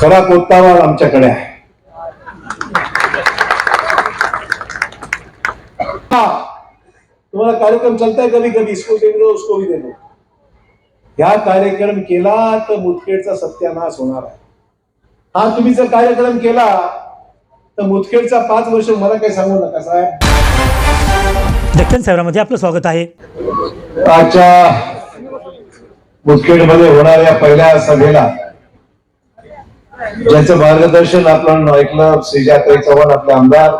खरा कोत्तावाल आमच्याकडे आहे. तुम्हाला कार्यक्रम चलता है कभी कभी, इसको दे दो उसको भी दे दो. ह्या कार्यक्रम केला तर मुदखेडचा सत्यानाश होणार आहे. हा तुम्ही जर कार्यक्रम केला तर मुदखेडचा 5 वर्ष मला काही सांगू नका साहेब. दक्षिण शहरामध्ये आपलं स्वागत आहे. आजच्या मुदखेडमध्ये होणाऱ्या पहिल्या सभेला ज्याचं मार्गदर्शन आपण ऐकलं, श्रीजाताई चव्हाण आपले आमदार,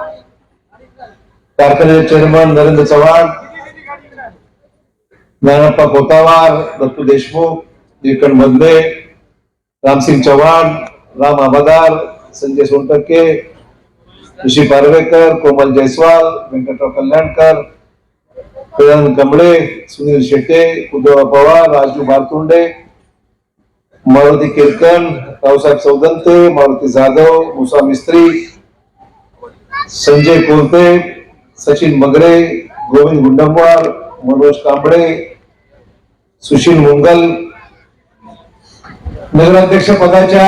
कारखान्याचे चेअरमन नरेंद्र चव्हाण, ज्ञानप्पा कोतावार, दत्तू देशमुख, निलकंठ मधले, रामसिंग चव्हाण, राम आबादार, संजय सोनटक्के, ऋषी पारवेकर, कोमल जयस्वाल, व्यंकटराव कल्याणकर, प्रियांक कंबळे, सुनील शेट्टे, उद्धव पवार, राजू भारतुंडे, मारुती किरकन, रावसाहेब चौदंते, मारुती जाधव, मुसा मिस्त्री, संजय कोरते, सचिन मगरे, गोविंद गुंडमवार, मनोज कांबळे, सुशील मुंगल, नगराध्यक्ष पदाच्या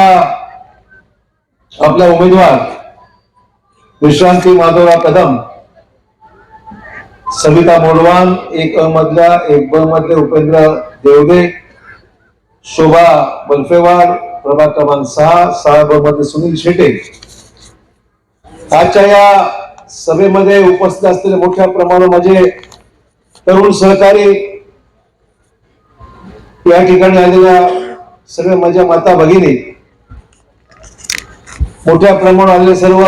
आपला उमेदवार विश्रांती माधवराव कदम, सविता मोडवान, 1 अ मधल्या 1 ब मधले उपेंद्र देवदे, शोभा बल्फेवार, प्रभाग क्रमांक 6 ब मध्ये सुनील शेटे. आजच्या या सभेमध्ये उपस्थित असलेले मोठ्या प्रमाणात माझे तरुण सहकारी, या ठिकाणी आलेल्या सर्व माझ्या माता भगिनी, मोठ्या प्रमाणात आलेले सर्व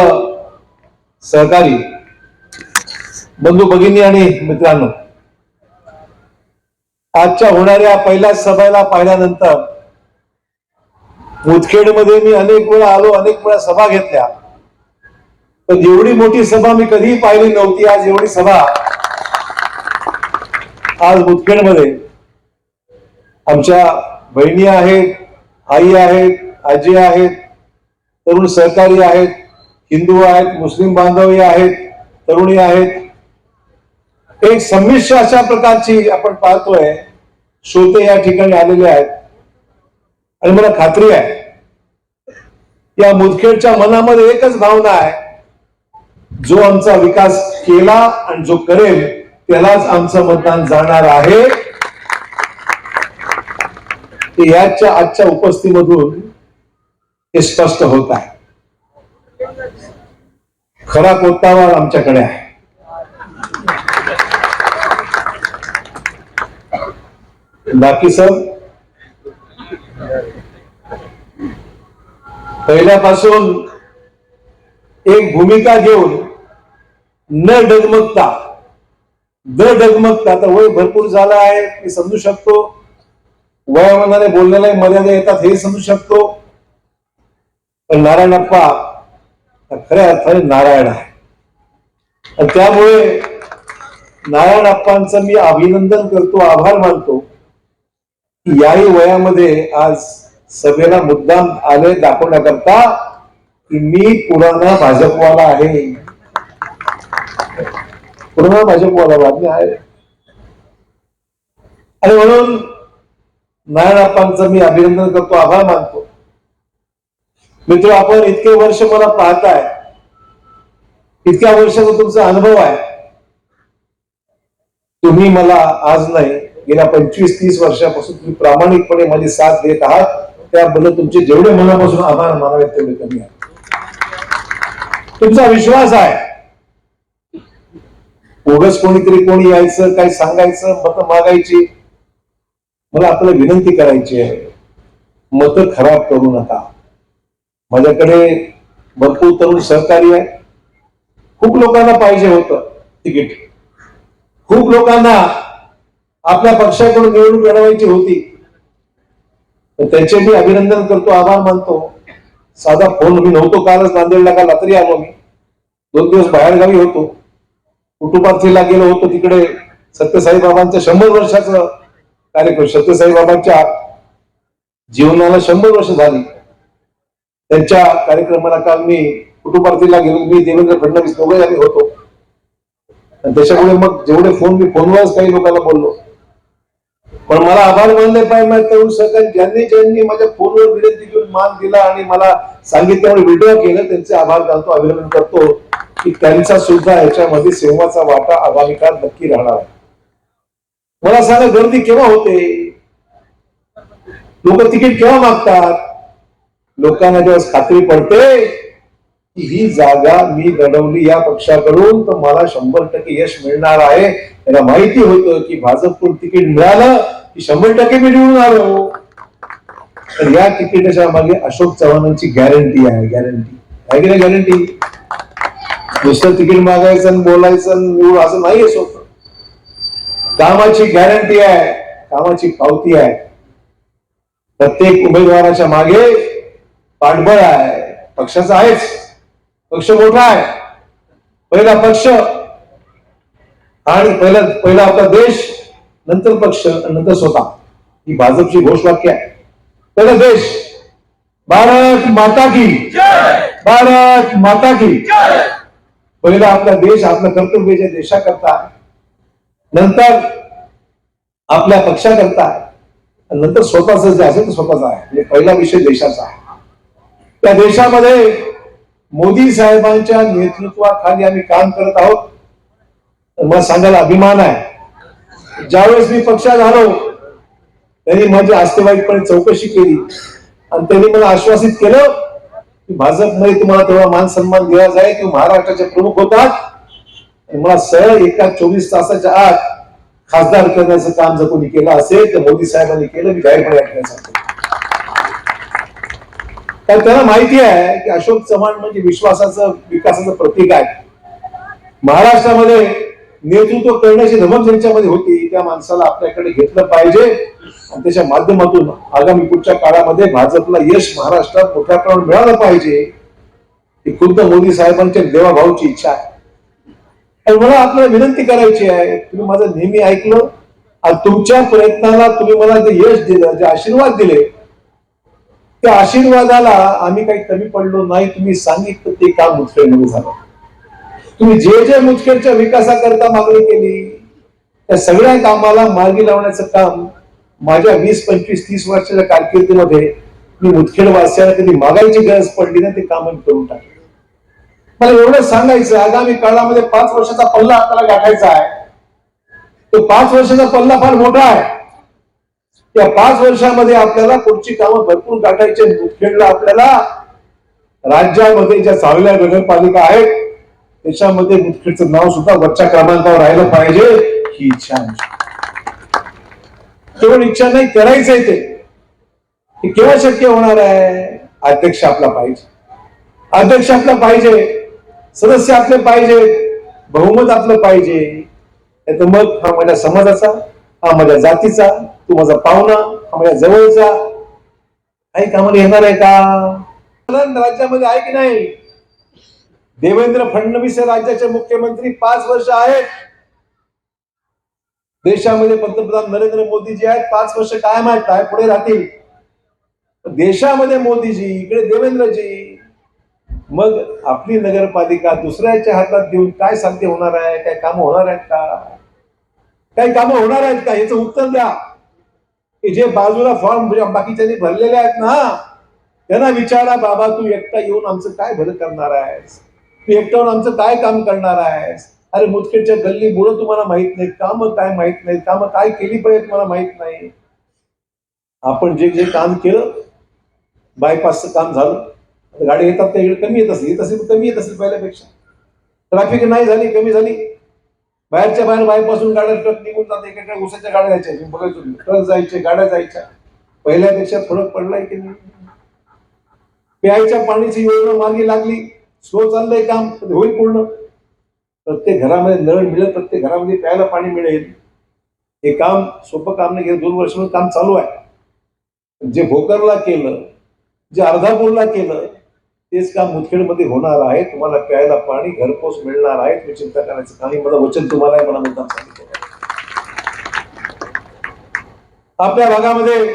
सहकारी बंधू भगिनी आणि मित्रांनो, आजच्या होणाऱ्या पहिल्या सभेला पाहिल्यानंतर मुदखेडमध्ये मी अनेक वेळा आलो, अनेक वेळा सभा घेतल्या, पण एवढी मोठी सभा मी कधीही पाहिली नव्हती. आज एवढी सभा आज मुदखेडमध्ये आमच्या बहिणी आहेत, आई आहेत, आजी आहेत, तरुण सहकारी आहेत, हिंदू आहेत, मुस्लिम बांधव आहेत, तरुणी आहेत. एक संमिश्र अशा प्रकारची आपण पाहतोय श्रोते या ठिकाणी आलेले आहेत. आणि मला खात्री आहे या मुदखेडच्या मनामध्ये एकच भावना आहे, जो आमचा विकास केला आणि जो करेल त्यालाच आमचं मतदान जाणार आहे. याच्या आजच्या उपस्थितीमधून हे स्पष्ट होत आहे. खरा कोत्तावाल आमच्याकडे आहे. बाकी सब पहिल्यापासून एक भूमिका घेऊन न डगमगता आता वय भरपूर झालं आहे मी समजू शकतो, वयामानाने बोलण्याला मर्यादा येतात हे समजू शकतो, पण नारायणप्पा खऱ्या अर्थाने नारायण आहे. आणि त्यामुळे नारायणप्पांचं मी अभिनंदन करतो, आभार मानतो की याही वयामध्ये आज सभेला मुद्दाम आले दाखवण्याकरता की मी पुराणा भाजपवाला आहे, पुराणा भाजपवाला बातमी आहे. आणि म्हणून नारायणप्पांचं मी अभिनंदन करतो, आभार मानतो. मित्र, आपण इतके वर्ष मला पाहताय, इतक्या वर्षाचा तुमचा अनुभव आहे. तुम्ही मला आज नाही, गेल्या 25-30 वर्षापासून तुम्ही प्रामाणिकपणे माझी साथ देत आहात, त्याबद्दल तुमचे जेवढे मनापासून आभार मानावेत तेवढे कमी आहे. तुमचा विश्वास आहे. उगाच कोणी यायचं, काही सांगायचं, मत मागायची. मला आपल्याला विनंती करायची आहे, मत खराब करू नका. माझ्याकडे भरपूर तरुण सहकारी आहे. खूप लोकांना पाहिजे होतं तिकीट, खूप लोकांना आपल्या पक्षाकडून निवडणूक लढवायची होती, त्यांचे मी अभिनंदन करतो, आभार मानतो. साधा फोन मी नव्हतो, कालच नांदेडला का रात्री आलो मी, 2 दिवस बाहेरगावी होतो, कुटुंबार्थीला गेलो होतो. तिकडे सत्यसाई बाबांचं 100 वर्षाचं कार्यक्रम, सत्यसाई बाबांच्या जीवनाला 100 वर्ष झाली, त्यांच्या कार्यक्रमाला काल मी कुटुंबार्थीला गेलो. मी देवेंद्र फडणवीस दोघे आम्ही होतो. त्याच्यामुळे मग जेवढे फोन मी फोनवरच काही लोकांना बोललो. पण मला आभार मानले पाहिजे माझ्या तरुण सहकारी ज्यांनी ज्यांनी माझ्या फोनवर विनंती घेऊन मान दिला आणि मला सांगितल्यामुळे व्हिडिओ केलं, त्यांचे आभार मानतो, अभिनंदन करतो की त्यांचा सुद्धा याच्यामध्ये सेवाचा वाटा आगामी काळ नक्की राहणार आहे. मला सांगा, गर्दी केव्हा होते? लोक तिकीट केव्हा मागतात? लोकांना जेव्हा खात्री पडते की ही जागा मी लढवली या पक्षाकडून तर मला 100% यश मिळणार आहे. त्याला माहिती होतं की भाजपकडून तिकीट मिळालं की 100% मी निवडून आलो. तर या तिकिटाच्या मागे अशोक चव्हाणांची गॅरंटी आहे. गॅरंटी आहे की नाही? गॅरंटी. नुसतं तिकीट मागायचं आणि बोलायचं निवड असं नाहीये सोपं. कामाची गॅरंटी आहे, कामाची पावती आहे. प्रत्येक उमेदवाराच्या मागे पाठबळ आहे. पक्षाचा आहेच. पक्ष मोठा आहे. पहिला पक्ष आणि पहिला आपला देश, नंतर पक्ष, नंतर स्वतः. ही भाजपची घोषवाक्य आहे. पहिला देश. भारत माता की जय. भारत माता की जय. पहिला आपला देश, आपलं कर्तव्य जे देशाकरता, नंतर आपल्या पक्षाकरता, नंतर स्वतःच जे असेल ते स्वतःच आहे. म्हणजे पहिला विषय देशाचा आहे. त्या देशामध्ये मोदी साहेबांच्या नेतृत्वाखाली आम्ही काम करत आहोत. तर मला सांगायला अभिमान आहे. ज्यावेळेस मी पक्षात आलो त्यांनी माझी आस्थेवाईकपणे चौकशी केली आणि त्यांनी मला आश्वासित केलं की भाजपमध्ये तुम्हाला तेवढा मान सन्मान दिला जाईल. तुम्ही महाराष्ट्राचे प्रमुख होतात. आणि मला सरळ एका 24 तासाच्या आत खासदार करण्याचं काम जर कोणी केलं असेल तर मोदी साहेबांनी केलं. मी जाहीरपणे ऐकण्यासाठी. कारण त्यांना माहिती आहे की अशोक चव्हाण म्हणजे विश्वासाचं, विकासाचं प्रतीक आहे. महाराष्ट्रामध्ये नेतृत्व करण्याची धमक ज्यांच्यामध्ये होती त्या माणसाला आपल्याकडे घेतलं पाहिजे आणि त्याच्या माध्यमातून आगामी पुढच्या काळामध्ये भाजपला यश महाराष्ट्रात मोठ्या प्रमाणात मिळालं पाहिजे ही खुद्द मोदी साहेबांच्या देवाभाऊची इच्छा आहे. आणि मला आपल्याला विनंती करायची आहे, तुम्ही माझं नेहमी ऐकलं आणि तुमच्या प्रयत्नाला तुम्ही मला जे यश दिलं, जे आशीर्वाद दिले, त्या आशीर्वादाला आम्ही काही कमी पडलो नाही. तुम्ही सांगितलं ते काम मुदखेडमध्ये झालं. तुम्ही जे जे मुदखेडच्या विकासाकरता मागणी केली त्या सगळ्या कामाला मार्गी लावण्याचं काम माझ्या 20, 25, 30 वर्षाच्या कारकिर्दीमध्ये मी मुदखेडवासियांना कधी मागायची गरज पडली ना ते काम आम्ही करून टाकले. मला एवढंच सांगायचं, आगामी काळामध्ये 5 वर्षाचा पल्ला आपल्याला गाठायचा आहे. तो 5 वर्षाचा पल्ला फार मोठा आहे. त्या 5 वर्षामध्ये आपल्याला पुढची कामं भरपूर गाठायचे. मुदखेडला आपल्याला राज्यामध्ये ज्या चांगल्या नगरपालिका आहेत त्याच्यामध्ये मुदखेडचं नाव सुद्धा वरच्या क्रमांकावर राहिलं पाहिजे ही इच्छा आहे. केवळ इच्छा नाही, करायचंय ते केव्हा शक्य होणार आहे? अध्यक्ष आपला पाहिजे. अध्यक्ष आपला पाहिजे, सदस्य आपले पाहिजे, बहुमत आपलं पाहिजे. याचं मत हा माझ्या समाजाचा, हा माझ्या जातीचा, तू माझा पाहुणा, हा माझ्या जवळचा काही कामाला येणार आहे का? राज्यामध्ये आहे की नाही? देवेंद्र फडणवीस हे राज्याचे मुख्यमंत्री 5 वर्ष आहेत. देशामध्ये पंतप्रधान नरेंद्र मोदी जे आहेत 5 वर्ष कायम आहेत, काय पुढे राहतील. देशामध्ये मोदीजी, इकडे देवेंद्रजी. मग आपली नगरपालिका दुसऱ्याच्या हातात देऊन काय साध्य होणार आहे? काय कामं होणार आहेत का? काही कामं होणार आहेत का? याचं उत्तर द्या. की जे बाजूला फॉर्म बाकीच्यांनी भरलेले आहेत ना त्यांना विचारा, बाबा तू एकटा येऊन आमचं काय भलं करणार आहेस? तू एकटा येऊन आमचं काय काम करणार आहेस? अरे मुदखेडच्या गल्ली बोळं तुम्हाला माहित नाही, कामं काय माहित नाही, कामं काय केली पाहिजे तुम्हाला माहित नाही. आपण जे जे काम केलं, बायपासचं काम झालं, गाडी येतात त्या कमी येत असेल कमी येत असेल पहिल्यापेक्षा. ट्रॅफिक नाही झाली, कमी झाली. बाहेरच्या बाहेर बायपासून गाड्या ट्रक निघून जाते. एकेका उसाच्या गाड्या जायच्या, बघायचो ट्रक जायचे, गाड्या जायच्या. पहिल्यापेक्षा फरक पडलाय की नाही? प्यायच्या पाण्याची योजना मार्गी लागली. स्लो चाललंय काम, होईल पूर्ण. प्रत्येक घरामध्ये नळ मिळेल, प्रत्येक घरामध्ये प्यायला पाणी मिळेल. हे काम सोपं काम नाही. गेलं 2 वर्ष काम चालू आहे. जे भोकरला केलं, जे अर्धापूरला केलं तेच काम मुदखेडमध्ये होणार आहे. तुम्हाला प्यायला पाणी घरपोच मिळणार आहे. तुम्ही चिंता करायचं काही, माझं वचन तुम्हाला आहे. मला मुद्दाम सांगितलं. आपल्या भागामध्ये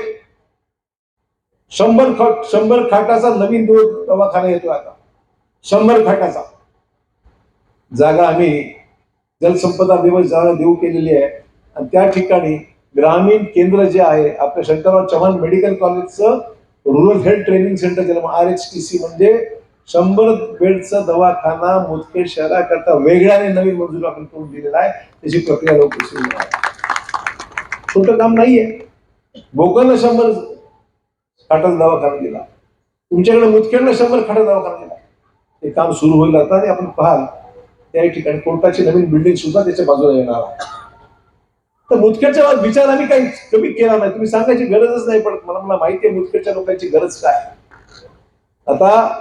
100 खाटाचा नवीन दवाखाना येतो आता. 100 खाटाचा जागा आम्ही जलसंपदा दिवस जागा देऊ केलेली आहे आणि त्या ठिकाणी ग्रामीण केंद्र जे आहे आपल्या शंकरराव चव्हाण मेडिकल कॉलेजचं रुरल हेल्थ ट्रेनिंग सेंटर ज्याला RHTC म्हणजे 100 बेडचा दवाखाना मुदखेड शहराकरता वेगळ्याने नवीन मंजूर आपण करून दिलेला आहे. त्याची प्रक्रिया लवकर सुरू आहे. छोटं काम नाहीये. भोकरला 100 खाटाचा दवाखाना दिला, तुमच्याकडे मुदखेडला 100 खाटा दवाखाना दिला. ते काम सुरू होईल आता आणि आपण पाहाल त्या ठिकाणी कोर्टाची नवीन बिल्डिंग सुद्धा त्याच्या बाजूला येणार आहे. तर मुदखेडच्या विचार आम्ही काही कमी केला नाही. तुम्ही सांगायची गरजच नाही पडत. मला माहिती आहे मुदखेडच्या लोकांची गरज काय. आता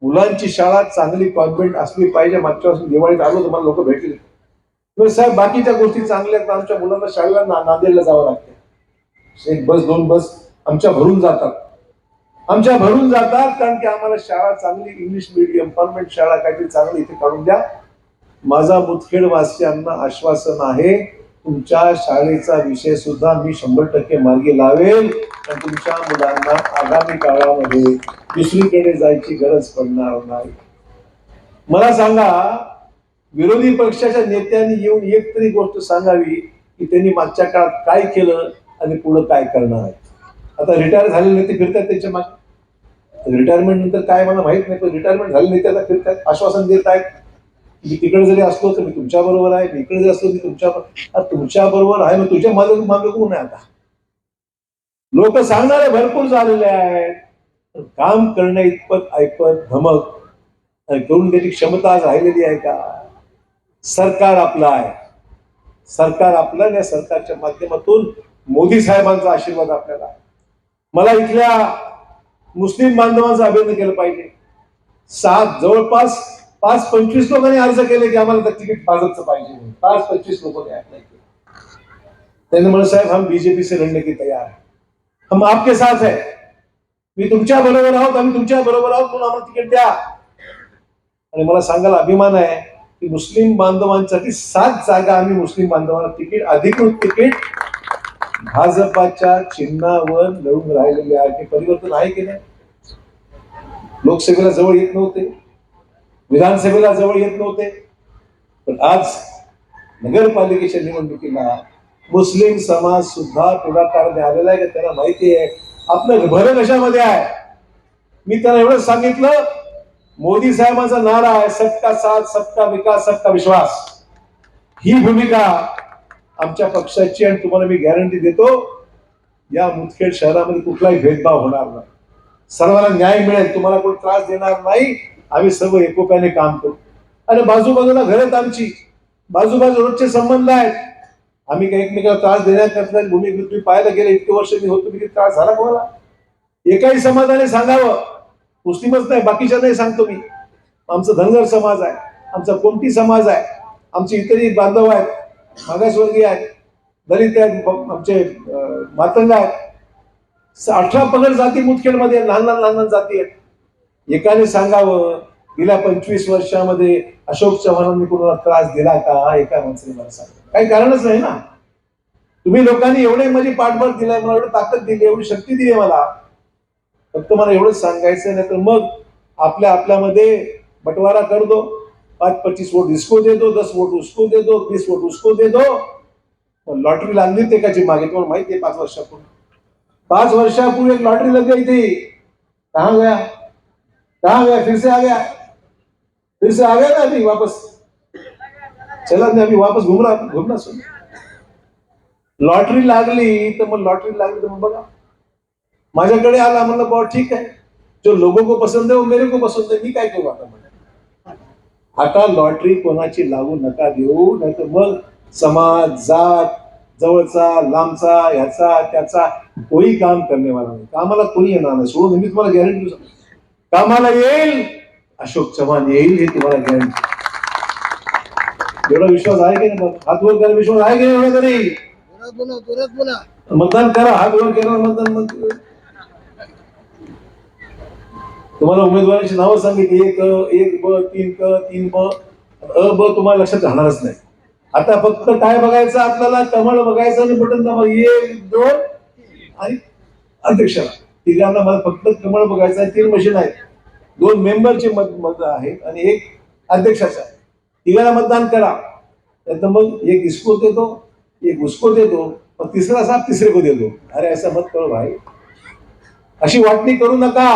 मुलांची शाळा चांगली कॉन्व्हेंट असली पाहिजे. मागच्या वर्षी दिवाळीत आलो तर मला लोक भेटले, साहेब बाकीच्या गोष्टी चांगल्या आहेत, आमच्या मुलांना शाळेला नांदेडला जावं लागते. 1 बस 2 बस आमच्या भरून जातात कारण की आम्हाला शाळा चांगली इंग्लिश मीडियम कॉन्व्हेंट शाळा काहीतरी चांगली इथे काढून द्या. माझा मुदखेड वासियांना आश्वासन आहे, तुमच्या शाळेचा विषय सुद्धा मी 100% मार्गी लावेल आणि तुमच्या मुलांना आगामी काळामध्ये दुसरीकडे जायची गरज पडणार नाही. मला सांगा, विरोधी पक्षाच्या नेत्यांनी येऊन एक तरी गोष्ट सांगावी की त्यांनी मागच्या काळात काय केलं आणि पुढे काय करणार आहे. आता रिटायर झालेले नेते फिरतात त्यांच्या मागे. रिटायरमेंट नंतर काय मला माहित नाही, पण रिटायरमेंट झालेले नेते आता फिरतात, आश्वासन देत आहेत की तिकडे जरी असलो तर मी तुमच्या बरोबर आहे, मी इकडे जरी असलो मी तुमच्या बरोबर आहे. मग तुझ्या मागे कोण आहे. आता लोक सांगणारे भरपूर झालेले आहेत, काम करण्या इतपत ऐकत धमक करून त्याची क्षमता आज राहिलेली आहे का. सरकार आपलं आहे, सरकार आपलं, या सरकारच्या माध्यमातून मोदी साहेबांचा आशीर्वाद आपल्याला आहे. मला इथल्या मुस्लिम बांधवांचं अभिनंदन केलं पाहिजे. जवळपास 5-25 लोकांनी अर्ज केले की आम्हाला तिकीट भाजपचं पाहिजे. 5-25 लोकांनी अप्लाय केलं. त्यांनी म्हणलं साहेब हम बीजेपी से लढने की तयार है, हम आपके साथ है, मी तुमच्या बरोबर आहोत, आम्ही तुमच्या बरोबर आहोत, म्हणून आम्हाला तिकीट द्या. आणि मला सांगायला अभिमान आहे की मुस्लिम बांधवांसाठी 7 जागा आम्ही मुस्लिम बांधवांना तिकीट, अधिकृत तिकीट भाजपाच्या चिन्हावर लढून राहिलेले आहे. हे परिवर्तन आहे की नाही. लोकसभेला जवळ येत नव्हते, विधानसभेला जवळ येत नव्हते, पण आज नगरपालिकेच्या निवडणुकीला मुस्लिम समाज सुद्धा पुढाकार द्यायला आहे. त्याला माहिती आहे आपलं भर कशामध्ये आहे. मी त्याला एवढंच सांगितलं, मोदी साहेबांचा नारा आहे सबका साथ सबका विकास सबका विश्वास. ही भूमिका आमच्या पक्षाची आणि तुम्हाला मी गॅरंटी देतो या मुदखेड शहरामध्ये कुठलाही भेदभाव होणार नाही. सर्वांना न्याय मिळेल, तुम्हाला कोणी त्रास देणार नाही. आम्ही सर्व एकोप्याने काम करू. आणि बाजूबाजूला घर आहेत आमची, बाजूबाजू रोजचे संबंध आहेत. आम्ही काही एकमेकाला त्रास देण्याकरता भूमिका तुम्ही पाहायला गेले इतके वर्ष मी होतो, किती त्रास झाला कोणाला. एकाही समाजाने सांगावं, मुस्लिमच नाही बाकीच्या नाही सांगतो मी. आमचा धनगर समाज आहे, आमचा कोणती समाज आहे, आमचे इतरही बांधव आहेत, मागासवर्गीय आहेत, दलित आहेत, आमचे मातंग आहेत. 18 पगड जाती मुदखेडमध्ये लहान लहान जाती आहेत. एकाने सांगावं गेल्या 25 वर्षामध्ये अशोक चव्हाणांनी कोणाला त्रास दिला का. एका माणसाने मला सांगा, काही कारणच नाही ना. तुम्ही लोकांनी एवढे माझी पाठबळ दिलाय, मला एवढी ताकद दिली, एवढी शक्ती दिली मला. फक्त मला एवढंच सांगायचं, नाही तर मग आपल्यामध्ये बंटवारा कर दो. 5-25 वोट इसको दे दो, 10 वोट उसको दे दो, 20 वोट उसको दे दो. लॉटरी लागली होती एकाची मागे, तुम्हाला माहिती आहे. 5 वर्षापूर्वी 5 वर्षापूर्वी एक लॉटरी लग गई थी. कहाँ गया फिर से आ गया ना अभी वापस. चला नहीं अभी वापस घूमना सुन. लॉटरी लागली तर मग बघा माझ्याकडे आला, म्हणलं बहुत ठीक है, जो लोगों को पसंद है वो मेरे को पसंद है, मी काय करू आता लॉटरी कोणाची लागू नका देऊ, नाही तर मग समाज जात जवळचा लांबचा ह्याचा त्याचा कोणी काम करणे वाला नाही. कामाला कोणी येणार नाही सोडून. मी तुम्हाला गॅरंटी देतो कामाला येईल अशोक चव्हाण येईल, हे तुम्हाला गॅरंटी. एवढा विश्वास आहे की नाही. हात वर करा, विश्वास आहे की नाही एवढा तरी. मतदान करा, हात वर केला मतदान. तुम्हाला उमेदवारांची नावं सांगितली, एक ब 3 ब अ ब तुम्हाला लक्षात राहणारच नाही. आता फक्त काय बघायचं आपल्याला, कमळ बघायचं आणि बटन दाबा. 1 2 आणि अध्यक्षाला तिघांना मला फक्त कमळ बघायचं आहे. 3 मशीन आहेत, 2 मेंबरचे मत आहेत आणि 1 अध्यक्षाचा आहे. तिघांना मतदान करा. त्यात मग 1 इसको देतो, 1 उसको देतो, और तीसरा साहब तीसरे को दे दो. अरे ऐसा मत करो भाई, अशी वाटणी करू नका.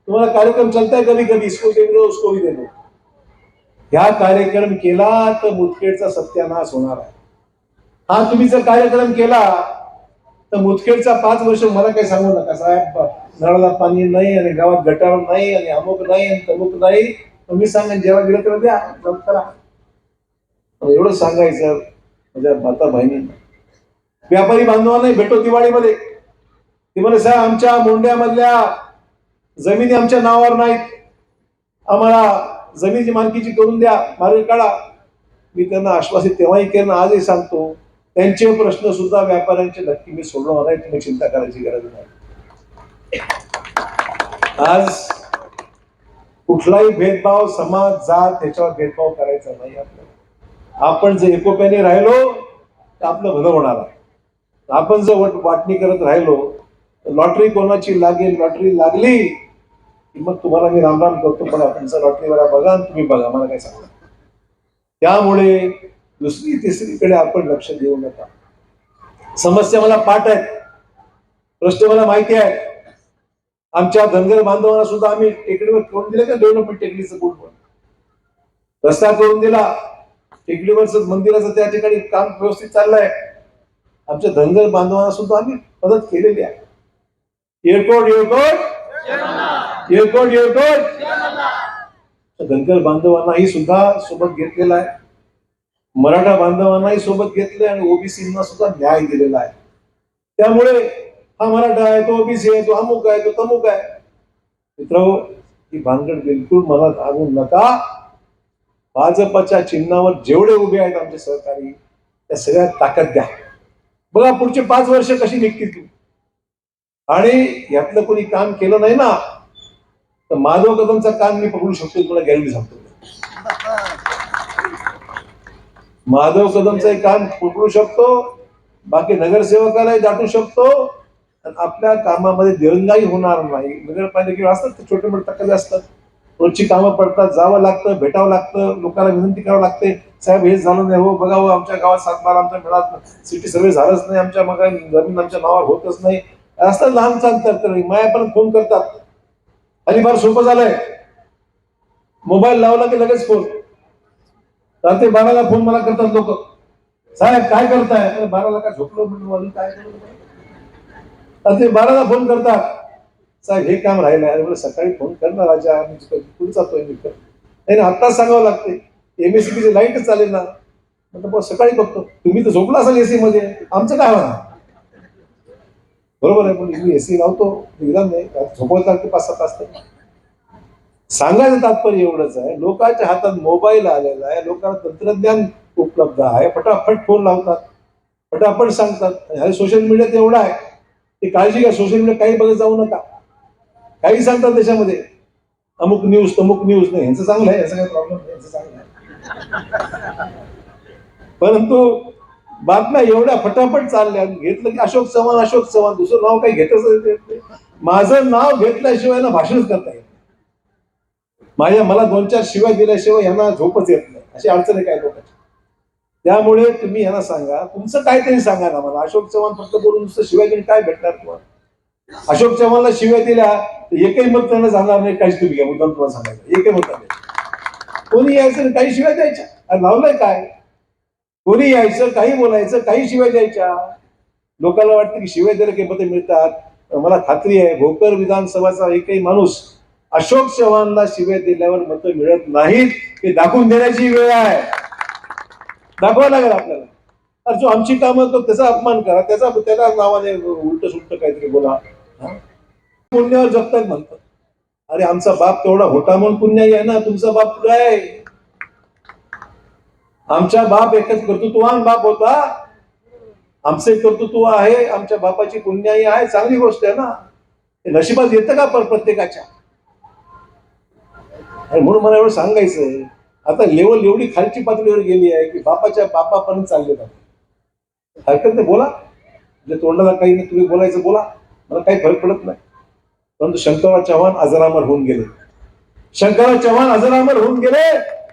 तुम्हाला कार्यक्रम चलता है कभी कभी, इसको दे दो उसको भी दे दो. ह्या कार्यक्रम केला तर मुदखेडचा सत्यानाश होणार आहे. हा तुम्ही जर कार्यक्रम केला तर मुदखेडचा 5 वर्ष मला काही सांगू नका साहेब, नळाला पाणी नाही आणि गावात गटार नाही आणि अमुक नाही आणि तमुक नाही. मी सांगेन जेव्हा गेलं तेव्हा द्या, जम करा. एवढं सांगायचं माझ्या माता बहिणींना. व्यापारी बांधवांनाही भेटो दिवाळीमध्ये. ते म्हणे साहेब आमच्या मोंड्यामधल्या जमिनी आमच्या नावावर नाहीत, आम्हाला जमिनीची मालकीची करून द्या, मार्ग काढा. मी त्यांना आश्वासित तेव्हाही केलं, आजही सांगतो, त्यांचे प्रश्न सुद्धा व्यापाऱ्यांचे नक्की मी सोडवणार नाही. तुम्ही चिंता करायची गरज नाही. आज कुठलाही भेदभाव, समाज, जात ह्याच्यावर भेदभाव करायचा नाही आपल्याला. आपण जर एकोप्याने राहिलो तर आपलं भलं होणार आहे. आपण जर वाटणी करत राहिलो तर लॉटरी कोणाची लागेल, लॉटरी लागली की मग तुम्हाला मी राम राम करतो, पण तुमचा लॉटरीवाला बघा आणि तुम्ही बघा, मला काय सांगता. त्यामुळे दुसरी तिसरीकडे आपण लक्ष देऊ नका. समस्या मला पाठ आहेत, प्रश्न मला माहिती आहे. आमच्या धनगर बांधवांना सुद्धा आम्ही टेकडीवर करून दिलं का डेव्हलपमेंट टेकडीचं गुण रस्ता करून दिला. टेकडीवरच मंदिराचं त्या ठिकाणी काम व्यवस्थित चाललंय. आमच्या धनगर बांधवांना सुद्धा आम्ही मदत केलेली आहे. Airport airport airport airport Dhangar बांधवांनाही सुद्धा सोबत घेतलेला आहे. मराठा बांधवांनाही सोबत घेतले आणि ओबीसींना सुद्धा न्याय दिलेला आहे. त्यामुळे हा मराठा आहे, तो ओबीसी आहे, तो अमुक आहे, तो तमुक आहे. मित्रांनो, ही भानगड बिलकुल मनात आणू नका. भाजपच्या चिन्हावर जेवढे उभे आहेत आमचे सहकारी, त्या सगळ्या ताकद द्या. बघा पुढचे 5 वर्ष कशी निघतील तुम्ही. आणि यातलं कोणी काम केलं नाही ना तर माधव कदमचा काम मी पकडू शकतो, तुला गॅरंटी सांगतो. माधव कदमचं काम पकडू शकतो, बाकी नगरसेवकालाही दाटू शकतो. आणि आपल्या कामामध्ये दिरंगाई होणार नाही. नगरपालिकेवर असतात छोटे मोठे तक्रारी असतात, रोजची कामं पडतात, जावं लागतं, भेटावं लागतं, लोकांना विनंती करावं लागते. साहेब हेच झालं नाही, हो बघा हो आमच्या गावात 7-12 आमच्या मिळात, सिटी सर्वे झालंच नाही, आमच्या मग जमीन आमच्या नावावर होतच नाही. असतात लहान चालतात, माया पण फोन करतात. आणि फार सोपं झालंय, मोबाईल लावला की लगेच फोन. रात्री 12ला फोन मला करतात लोक, साहेब काय करताय? 12ला काय झोपलो म्हणून काय करू. रात्री 12ला फोन करतात, साहेब हे काम राहिलंय. सकाळी फोन करणार राजा, कुठे जातोय मी. नाही आत्ताच सांगावं लागते, एमएससीबीची लाईटच चालेल ना. म्हटलं सकाळी बघतो. तुम्ही तर झोपला असाल एसी मध्ये, आमचं काय होणार. बरोबर आहे, पण मी एसी लावतो, निघाल नाही, झोपवत लागते 5-7 तास. सांगायचं तात्पर्य एवढंच आहे, लोकांच्या हातात मोबाईल आलेला आहे, लोकांना तंत्रज्ञान उपलब्ध आहे, फटाफट फोन लावतात, फटाफट सांगतात. सोशल मीडियात एवढं आहे ते काळजी घ्या. सोशल मीडिया काही बघत जाऊ नका, काही सांगतात त्याच्यामध्ये, अमुक न्यूज तमुक न्यूज. नाही यांचं चांगलं आहे, याचा काही प्रॉब्लेम नाही, यांचं चांगलं आहे. परंतु बातम्या एवढ्या फटाफट चालल्या, घेतलं की अशोक चव्हाण अशोक चव्हाण, दुसरं नाव काही घेतच नाही. माझं नाव घेतल्याशिवाय ना भाषणच करता येत. मला 2-4 शिवाय दिल्याशिवाय यांना झोपच येत नाही. अशी अडचण आहे काय लोकांची. त्यामुळे तुम्ही यांना सांगा, तुमचं काहीतरी सांगा ना मला. अशोक चव्हाण फक्त बोलून नुसतं शिवाय दिली काय भेटणार तुम्हाला. अशोक चव्हाणला शिवाय दिल्या तर एकही मत त्यांना जाणार नाही. काहीच तुम्ही घ्या, मुद्दाम तुम्हाला सांगायचं, एकही मत नाही. कोणी यायचं काही शिवाय द्यायच्या. अरे लावलंय काय, कोणी यायचं काही बोलायचं, काही शिवाय द्यायच्या. लोकांना वाटतं की शिवाय दिलं की मते मिळतात. मला खात्री आहे भोकर विधानसभाचा एकही माणूस अशोक चव्हाणला शिवाय दिल्यावर मतं मिळत नाहीत. हे दाखवून देण्याची वेळ आहे, दाखवावं लागेल आपल्याला. अरे जो आमची कामं तो त्याचा अपमान करा, त्याच्या नावाने उलट सुलट काहीतरी बोला. पुण्यावर जगतात म्हणतात. अरे आमचा बाप तेवढा होता म्हणून पुण्याई आहे ना, तुमचा बाप कुठे आहे. आमचा बाप एकच कर्तृत्ववान बाप होता, आमचे कर्तृत्व आहे, आमच्या बापाची पुण्याई आहे, चांगली गोष्ट आहे ना. नशिबात येतं का प्रत्येकाच्या. म्हणून मला एवढं सांगायचंय, आता लेवल एवढी खालची पातळीवर गेली आहे की बापाच्या बापापर्यंत चालले जाते. हरकत नाही, बोला, म्हणजे तोंडाला काही नाही, तुम्ही बोलायचं बोला, मला काही फरक पडत नाही. परंतु शंकरराव चव्हाण अजरामर होऊन गेले. शंकरराव चव्हाण अजरामर होऊन गेले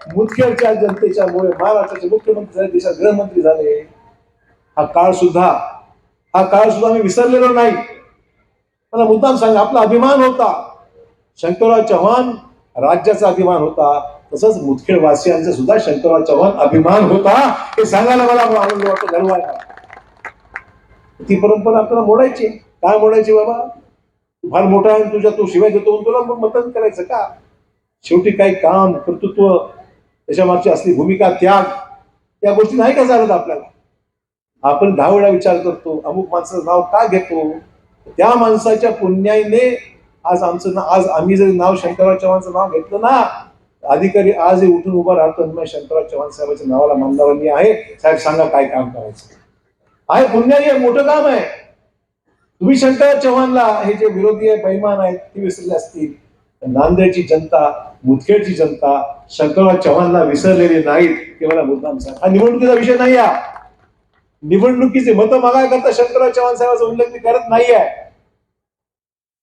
मुदखेडच्या जनतेच्या मुळे. महाराष्ट्राचे मुख्यमंत्री झाले, देशात गृहमंत्री झाले. हा काळ सुद्धा आम्ही विसरलेलो नाही. मला मुद्दाम सांगा, आपला अभिमान होता शंकरराव चव्हाण, राज्याचा अभिमान होता. तसंच मुदखेड वासियांचा सुद्धा शंकरराव चव्हाण अभिमान होता. हे सांगायला मला आनंद वाटतो, गर्व आहे. ती परंपरा आपल्याला मोडायची. काय मोडायची बाबा? फार मोठा आहे, तुझ्या तो शिवाय देतो, तुला मतदान करायचं का? शेवटी काही काम, कर्तृत्व, त्याच्या मागची असली भूमिका, त्याग, त्या गोष्टी नाही का चालत आपल्याला? आपण 10 वेळा विचार करतो, अमुक माणसाचं नाव का घेतो? त्या माणसाच्या पुण्याने आज आम्ही जर नाव शंकरराव चव्हाणचं नाव घेतलं ना, अधिकारी आज उठून उभा राहतो, शंकरराव चव्हाण साहेबांच्या नावाला मानणारा आहे. साहेब सांगा काय काम करायचं आहे? पुण्याने हे मोठं काम आहे. तुम्ही शंकरराव चव्हाणला, हे जे विरोधी आहे, बैमान आहेत, ते विसरले असतील. नांदेडची जनता, मुदखेडची जनता शंकरराव चव्हाणला विसरलेली नाहीत. ते मला मुद्दाम सांग. हा निवडणुकीचा विषय नाही आहे. निवडणुकीचे मतं मागायकरता शंकरराव चव्हाण साहेबांचा उल्लेख मी करत नाही आहे.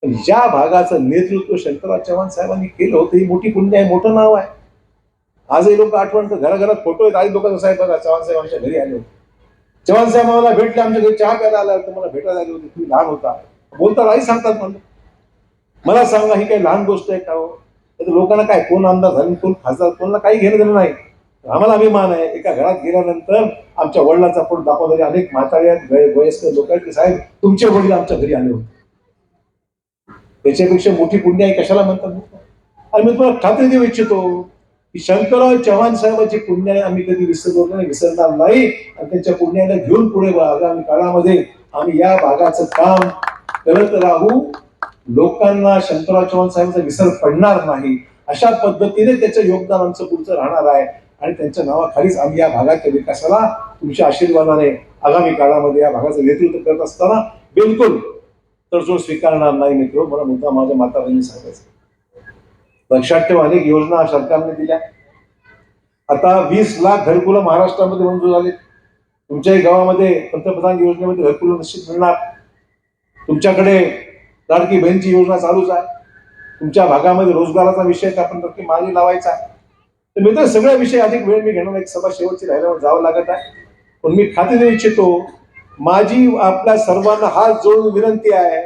पण ज्या भागाचं नेतृत्व शंकरराव चव्हाण साहेबांनी केलं होतं, ही मोठी पुण्य आहे, मोठं नाव आहे. आजही लोक आठवण, घराघरात फोटो आहेत. आज लोकांचा साहेब बघा, चव्हाण साहेब आमच्या घरी आले होते. चव्हाण साहेब मला भेटले, आमच्या घरी चहा प्यायला आला होता, मला भेटायला आले होते. तुम्ही लहान होता बोलता, आई सांगतात मला सांगा, ही काही लहान गोष्ट आहे का हो? लोकांना काय, कोण आमदार झाले, कोण खासदार, कोणाला काही घेणं देणं नाही. आम्हाला अभिमान आहे. एका घरात गेल्यानंतर आमच्या वडिलांचा फोटो दाखवणारे अनेक म्हातारे आहेत, वयस्कर लोक आहेत, की साहेब तुमचे वडील आमच्या घरी आले होते. त्याच्यापेक्षा मोठी पुण्य आहे कशाला म्हणतात? आणि मी तुम्हाला खात्री देऊ इच्छितो की शंकरराव चव्हाण साहेबांची पुण्य आम्ही कधी विसरणार नाही. आणि त्यांच्या पुण्याला घेऊन पुढे आगामी काळामध्ये आम्ही या भागाचं काम करत राहू. लोकांना शंकरराव चव्हाण साहेबांचा विसर पडणार नाही. अशा पद्धतीने त्याचं योगदान आमचं पुढचं राहणार आहे. आणि त्यांच्या नावाखालीच आम्ही या भागाच्या विकासाला तुमच्या आशीर्वादाने आगामी काळामध्ये या भागाचं नेतृत्व करत असताना बिलकुल तडजोड स्वीकारणार नाही. मित्र, मला मुद्दा माझ्या मातांनी सांगायचं, लक्षात ठेवा, अनेक योजना सरकारने दिल्या. आता 20 लाख घरकुलं महाराष्ट्रामध्ये मंजूर झाले. तुमच्याही गावामध्ये पंतप्रधान योजनेमध्ये घरकुलं निश्चित मिळणार. तुमच्याकडे लाडकी बहीणची योजना चालूच आहे. तुमच्या भागामध्ये रोजगाराचा विषय आपण नक्की मागे लावायचा आहे. तर मित्र, सगळ्या विषय अधिक वेळ मी घेणार, एक सभा शेवटची राहिल्यावर जावं लागत आहे. पण मी खात्री देऊ इच्छितो, माझी आपल्या सर्वांना हात जोडून विनंती आहे,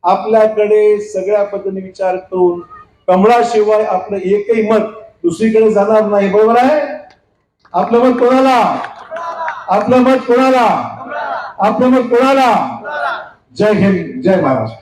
आपल्याकडे सगळ्या पद्धतीने विचार करून कमळाशिवाय आपलं एकही मत दुसरीकडे जाणार नाही. बरोबर आहे? आपलं मत कोणाला? आपलं मत कोणाला? आपलं मत कोणाला? जय हिंद, जय महाराष्ट्र.